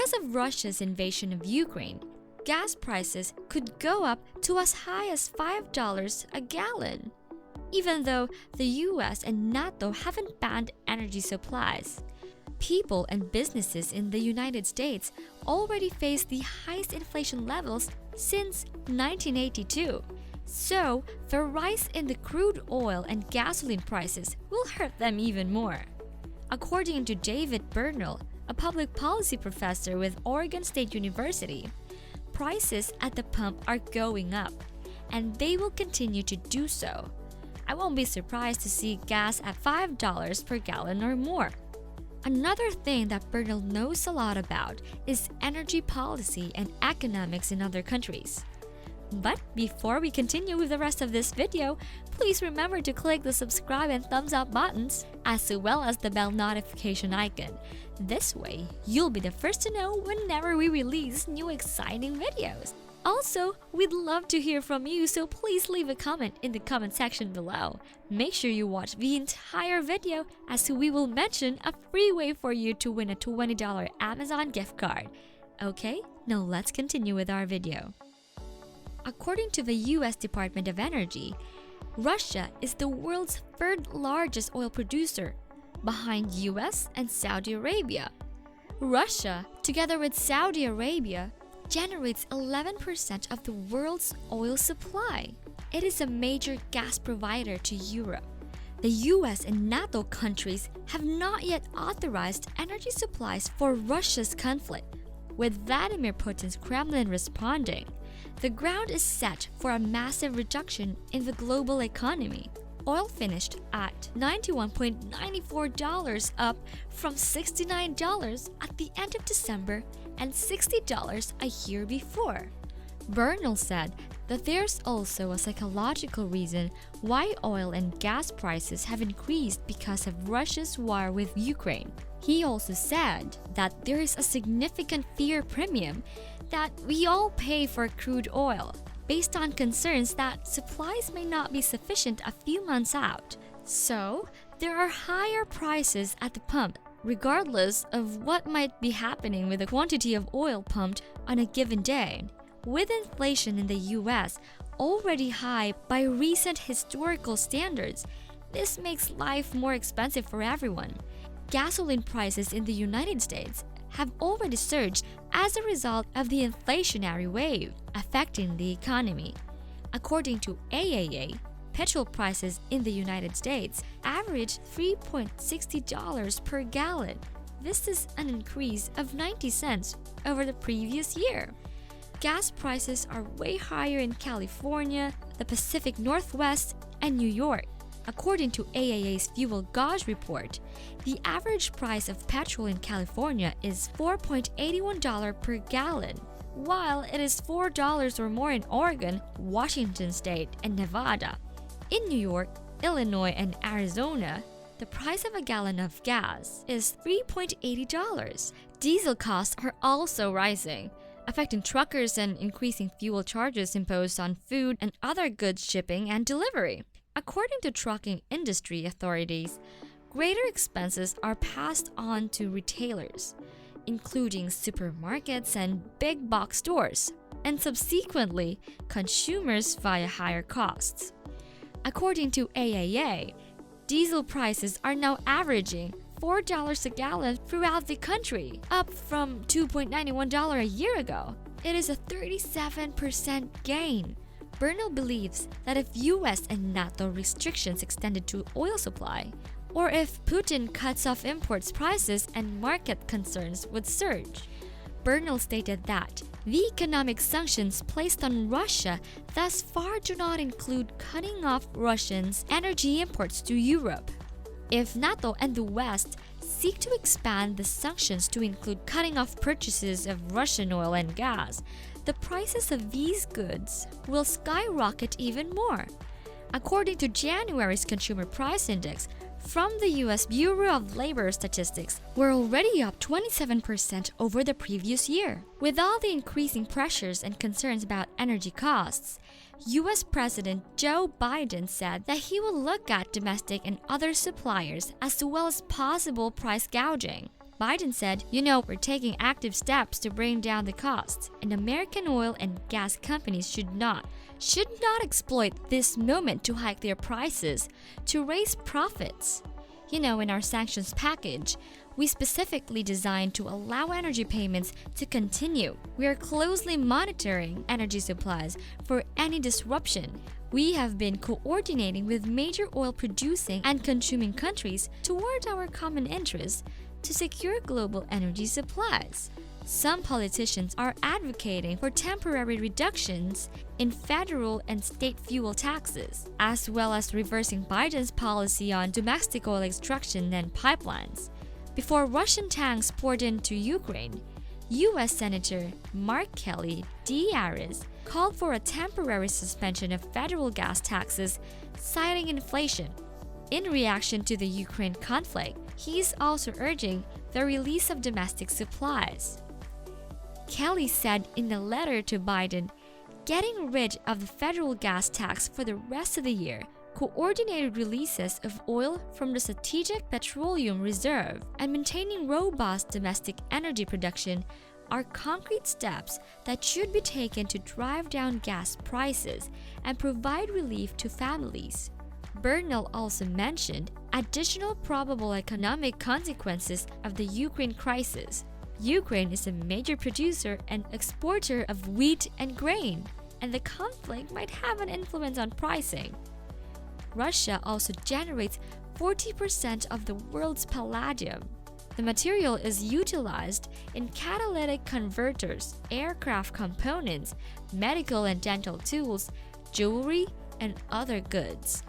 Because of Russia's invasion of Ukraine, gas prices could go up to as high as $5 a gallon. Even though the US and NATO haven't banned energy supplies, people and businesses in the United States already face the highest inflation levels since 1982. So, the rise in the crude oil and gasoline prices will hurt them even more. According to David Bernal, a public policy professor with Oregon State University, prices at the pump are going up, and they will continue to do so. I won't be surprised to see gas at $5 per gallon or more. Another thing that Bernal knows a lot about is energy policy and economics in other countries. But before we continue with the rest of this video, please remember to click the subscribe and thumbs up buttons, as well as the bell notification icon. This way, you'll be the first to know whenever we release new exciting videos. Also, we'd love to hear from you, so please leave a comment in the comment section below. Make sure you watch the entire video, as we will mention a free way for you to win a $20 Amazon gift card. Okay, now let's continue with our video. According to the US Department of Energy, Russia is the world's third largest oil producer, behind US and Saudi Arabia. Russia, together with Saudi Arabia, generates 11% of the world's oil supply. It is a major gas provider to Europe. The US and NATO countries have not yet authorized energy supplies for Russia's conflict, with Vladimir Putin's Kremlin responding. The ground is set for a massive reduction in the global economy. Oil finished at $91.94, up from $69 at the end of December and $60 a year before. Bernal said that there's also a psychological reason why oil and gas prices have increased because of Russia's war with Ukraine. He also said that there is a significant fear premium that we all pay for crude oil, based on concerns that supplies may not be sufficient a few months out. So, there are higher prices at the pump, regardless of what might be happening with the quantity of oil pumped on a given day. With inflation in the US already high by recent historical standards, this makes life more expensive for everyone. Gasoline prices in the United States have already surged as a result of the inflationary wave affecting the economy. According to AAA, petrol prices in the United States averaged $3.60 per gallon. This is an increase of 90 cents over the previous year. Gas prices are way higher in California, the Pacific Northwest, and New York. According to AAA's Fuel Gauge report, the average price of petrol in California is $4.81 per gallon, while it is $4 or more in Oregon, Washington State, and Nevada. In New York, Illinois, and Arizona, the price of a gallon of gas is $3.80. Diesel costs are also rising, affecting truckers and increasing fuel charges imposed on food and other goods shipping and delivery. According to trucking industry authorities, greater expenses are passed on to retailers, including supermarkets and big box stores, and subsequently consumers via higher costs. According to AAA, diesel prices are now averaging $4 a gallon throughout the country, up from $2.91 a year ago. It is a 37% gain. Bernal believes that if US and NATO restrictions extended to oil supply, or if Putin cuts off imports prices and market concerns would surge. Bernal stated that the economic sanctions placed on Russia thus far do not include cutting off Russians' energy imports to Europe. If NATO and the West seek to expand the sanctions to include cutting off purchases of Russian oil and gas, the prices of these goods will skyrocket even more. According to January's Consumer Price Index from the US Bureau of Labor Statistics, we're already up 27% over the previous year. With all the increasing pressures and concerns about energy costs, US President Joe Biden said that he will look at domestic and other suppliers as well as possible price gouging. Biden said, we're taking active steps to bring down the costs, and American oil and gas companies should not exploit this moment to hike their prices to raise profits. In our sanctions package, we specifically designed to allow energy payments to continue. We are closely monitoring energy supplies for any disruption. We have been coordinating with major oil-producing and consuming countries toward our common interests to secure global energy supplies. Some politicians are advocating for temporary reductions in federal and state fuel taxes, as well as reversing Biden's policy on domestic oil extraction and pipelines. Before Russian tanks poured into Ukraine, U.S. Senator Mark Kelly, DRs, called for a temporary suspension of federal gas taxes, citing inflation. In reaction to the Ukraine conflict, he is also urging the release of domestic supplies. Kelly said in a letter to Biden, getting rid of the federal gas tax for the rest of the year, coordinated releases of oil from the Strategic Petroleum Reserve, and maintaining robust domestic energy production are concrete steps that should be taken to drive down gas prices and provide relief to families. Bernal also mentioned additional probable economic consequences of the Ukraine crisis. Ukraine is a major producer and exporter of wheat and grain, and the conflict might have an influence on pricing. Russia also generates 40% of the world's palladium. The material is utilized in catalytic converters, aircraft components, medical and dental tools, jewelry, and other goods.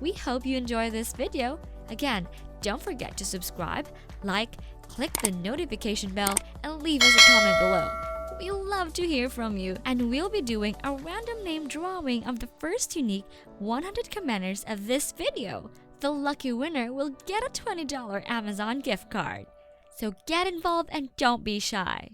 We hope you enjoy this video. Again, don't forget to subscribe, like, click the notification bell, and leave us a comment below. We love to hear from you, and we'll be doing a random name drawing of the first unique 100 commenters of this video. The lucky winner will get a $20 Amazon gift card. So get involved and don't be shy.